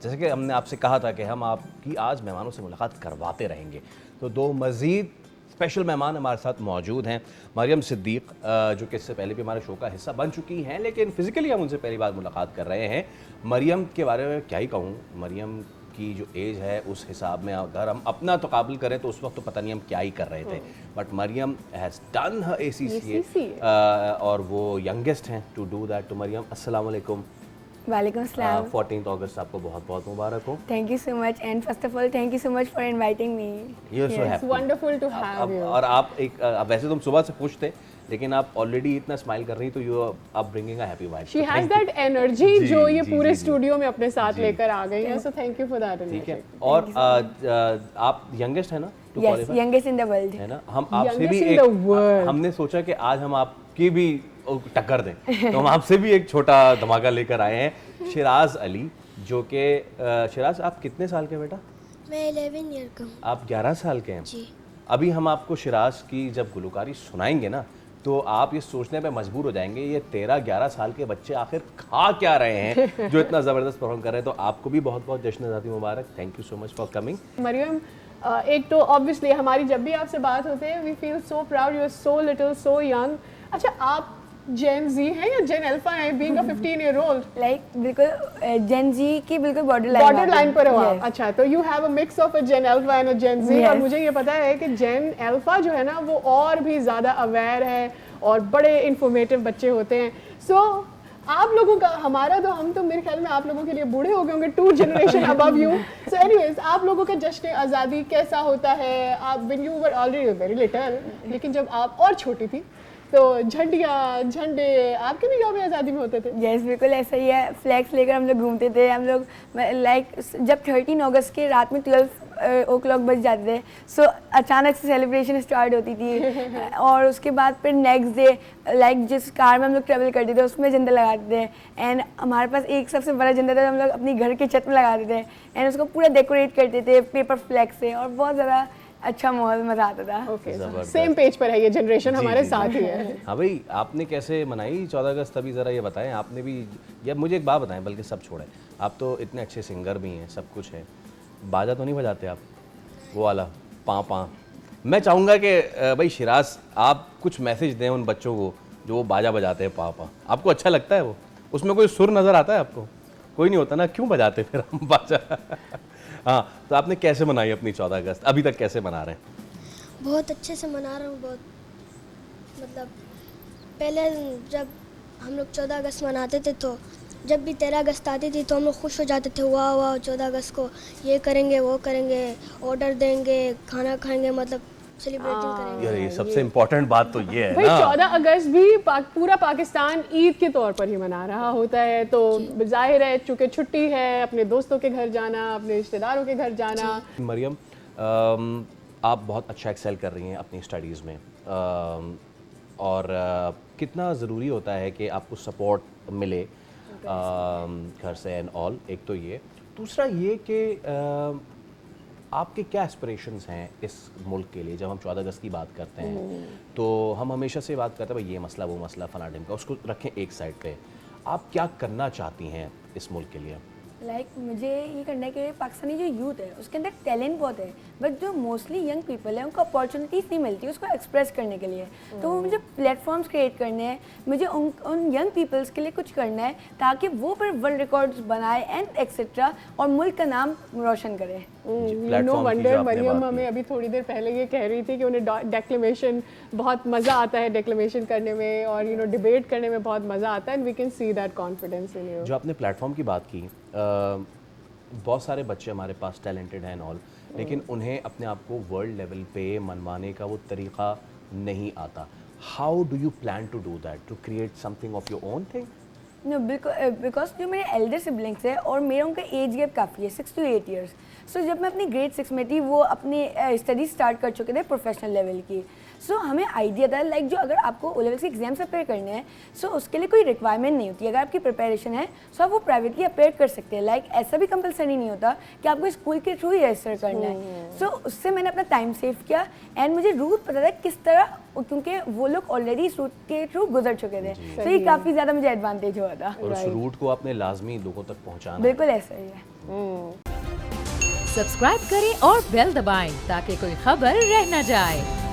जैसे कि हमने आपसे कहा था कि हम आपकी आज मेहमानों से मुलाकात करवाते रहेंगे, तो दो मज़ीद स्पेशल मेहमान हमारे साथ मौजूद हैं। मरियम सिद्दीक जो कि इससे पहले भी हमारे शो का हिस्सा बन चुकी हैं, लेकिन फ़िज़िकली हम उनसे पहली बार मुलाकात कर रहे हैं। मरियम के बारे में क्या ही कहूँ, मरियम की जो एज है उस हिसाब में अगर हम अपना तकाबुल करें तो उस वक्त तो पता नहीं हम क्या ही कर रहे थे, but Maryam has done her ACCA और वो यंगेस्ट हैं टू डू दैट। तो मरियम अस्सलाम वालेकुम। वालेकुम अस्सलाम। 14th अगस्त आपको बहुत बहुत मुबारक हो। Thank you so much and first of all thank you so much for inviting me. You are so happy, wonderful to have you. और आप एक वैसे तुम सुबह से खुश थे, लेकिन आप ऑलरेडी इतना स्माइल कर रही, तो you are bringing a happy vibe. She has that energy जो ये जी, पूरे जी, स्टूडियो में अपने साथ लेकर आ गई है, so thank you for that. ठीक है, और आप यंगेस्ट है ना to yes, qualify, youngest in the world. है ना? हम आपसे भी Youngest in the world. हमने सोचा कि आज हम आपकी भी टक्कर दें, तो हम आपसे भी एक छोटा धमाका लेकर आए हैं। शिराज अली, जो कि शिराज आप कितने साल के बेटा? मैं 11 ईयर का हूँ। आप 11 साल के हैं जी। अभी हम आपको शिराज की जब गुलकारी सुनाएंगे ना, तो आप ये सोचने पे मजबूर हो जाएंगे ये 13-11 साल के बच्चे आखिर खा क्या रहे हैं जो इतना ज़बरदस्त परफॉर्म कर रहे हैं। तो आपको भी बहुत बहुत जश्न आज़ादी मुबारक। Thank you so much for coming. Mariam, एक तो ऑब्वियसली हमारी जब भी आपसे बात होती है we feel so proud, you are so little so young. अच्छा, आप जेन जी हैं या जेन अल्फा हैं, being a 15 year old? Like बिल्कुल जेन जी की बिल्कुल बॉर्डर लाइन पर हो आप। अच्छा, तो you have a mix of a gen alpha and a gen Z. और मुझे ये पता है कि जेन अल्फा जो है ना वो और भी ज़्यादा अवेयर है और बड़े इंफॉर्मेटिव बच्चे होते हैं। सो आप लोगों का, हमारा तो, हम तो मेरे ख्याल में आप लोगों के लिए बूढ़े हो गए होंगे, 2 generation above you. So anyways, आप लोगों का जश्न आज़ादी कैसा होता है? आप when you were already very little, लेकिन जब आप और छोटी थी तो झंडियाँ झंडे आपके भी यौम आज़ादी में होते थे? यस, बिल्कुल ऐसा ही है। फ्लैग्स लेकर हम लोग घूमते थे। हम लोग लाइक जब 13 अगस्त के रात में 12 o'clock बज जाते थे, सो अचानक से सेलिब्रेशन स्टार्ट होती थी और उसके बाद फिर नेक्स्ट डे लाइक जिस कार में हम लोग ट्रेवल करते थे उसमें झंडा लगाते थे। एंड हमारे पास एक सबसे बड़ा झंडा था, हम लोग अपनी घर के छत में लगाते थे एंड उसको पूरा डेकोरेट करते थे पेपर फ्लैग से, और बहुत ज़्यादा अच्छा माहौल, मज़ा आता था। ओके, सेम पेज पर है ये जनरेशन, हमारे जी, साथ ही है। हाँ भाई, आपने कैसे मनाई 14 अगस्त? अभी ज़रा ये बताएं, आपने भी, या मुझे एक बात बताएं, बल्कि सब छोड़ें, आप तो इतने अच्छे सिंगर भी हैं, सब कुछ है, बाजा तो नहीं बजाते आप? वो वाला पाँ पाँ। मैं चाहूँगा कि भाई शिराज आप कुछ मैसेज दें उन बच्चों को जो वो बाजा बजाते हैं पाँ पाँ। आपको अच्छा लगता है वो? उसमें कोई सुर नज़र आता है आपको? कोई नहीं होता ना, क्यों बजाते फिर हम बाजा? हाँ, तो आपने कैसे मनाई अपनी 14 अगस्त? अभी तक कैसे मना रहे हैं? बहुत अच्छे से मना रहा हूँ। बहुत मतलब पहले जब हम लोग 14 अगस्त मनाते थे तो जब भी 13 अगस्त आती थी तो हम लोग खुश हो जाते थे, वाह वाह 14 अगस्त को ये करेंगे वो करेंगे, ऑर्डर देंगे, खाना खाएंगे, मतलब सेलिब्रेटिंग करेंगे। यार ये सबसे इम्पोर्टेंट बात तो ये है भाई, ना। 14 अगस्त भी पूरा पाकिस्तान ईद के तौर पर ही मना रहा होता है, तो जाहिर है चूँकि छुट्टी है, अपने दोस्तों के घर जाना, अपने रिश्तेदारों के घर जाना। मरियम, आप बहुत अच्छा एक्सेल कर रही हैं अपनी स्टडीज़ में, और कितना ज़रूरी होता है कि आपको सपोर्ट मिले घर से एंड ऑल। एक तो ये, दूसरा ये कि आपके क्या एस्पिरेशंस हैं इस मुल्क के लिए? जब हम 14 अगस्त की बात करते हैं तो हम हमेशा से बात करते हैं भाई ये मसला वो मसला फला ढिमका, उसको रखें एक साइड पे। आप क्या करना चाहती हैं इस मुल्क के लिए? लाइक मुझे ये करना है कि पाकिस्तानी जो यूथ है उसके अंदर टैलेंट बहुत है, बट जो मोस्टली यंग पीपल है उनको अपॉर्चुनिटीज़ नहीं मिलती उसको एक्सप्रेस करने के लिए। तो वो मुझे प्लेटफॉर्म्स क्रिएट करने हैं, मुझे उन यंग पीपल्स के लिए कुछ करना है ताकि वो फिर वर्ल्ड रिकॉर्ड्स बनाए एंड एक्सेट्रा और मुल्क का नाम रोशन करें। नो वंडर मरियम हमें अभी थोड़ी देर पहले ये कह रही थी कि उन्हें डेक्लेमेशन बहुत मज़ा आता है, डेक्लेमेशन करने में और डिबेट करने में बहुत मज़ा आता है, and we can see that confidence in you. जो आपने प्लेटफॉर्म की बात की, बहुत सारे बच्चे हमारे पास टैलेंटेड हैं ऑल, लेकिन उन्हें अपने आप को वर्ल्ड लेवल पे मनवाने का वो तरीक़ा नहीं आता। How do you plan to do that, to create something of your own thing? No, because जो मेरे एल्डर सिबलिंग्स है और मेरा उनका एज गैप काफ़ी है, 6 to 8 years। सो जब मैं अपनी ग्रेड 6 में थी वो अपनी स्टडी स्टार्ट कर चुके थे प्रोफेशनल लेवल की। सो हमें आइडिया था लाइक जो अगर आपको ओ लेवल्स के एग्जाम्स अपेयर करने हैं सो उसके लिए कोई रिक्वायरमेंट नहीं होती, अगर आपकी प्रिपरेशन है सो आप वो प्राइवेटली अपेयर कर सकते हैं। लाइक ऐसा भी कंपलसरी नहीं होता कि आपको स्कूल के थ्रू ही रजिस्टर करना है। सो उससे मैंने अपना टाइम सेव किया एंड मुझे रूट पता था किस तरह, क्योंकि वो लोग ऑलरेडी इस रूट के थ्रू गुजर चुके थे, तो ये काफ़ी ज़्यादा मुझे एडवांटेज हुआ था। और उस रूट को आपने लाजमी लोगों तक पहुंचाना। बिल्कुल ऐसा ही है। सब्सक्राइब करें और बेल दबाएं ताकि कोई खबर रह न जाए।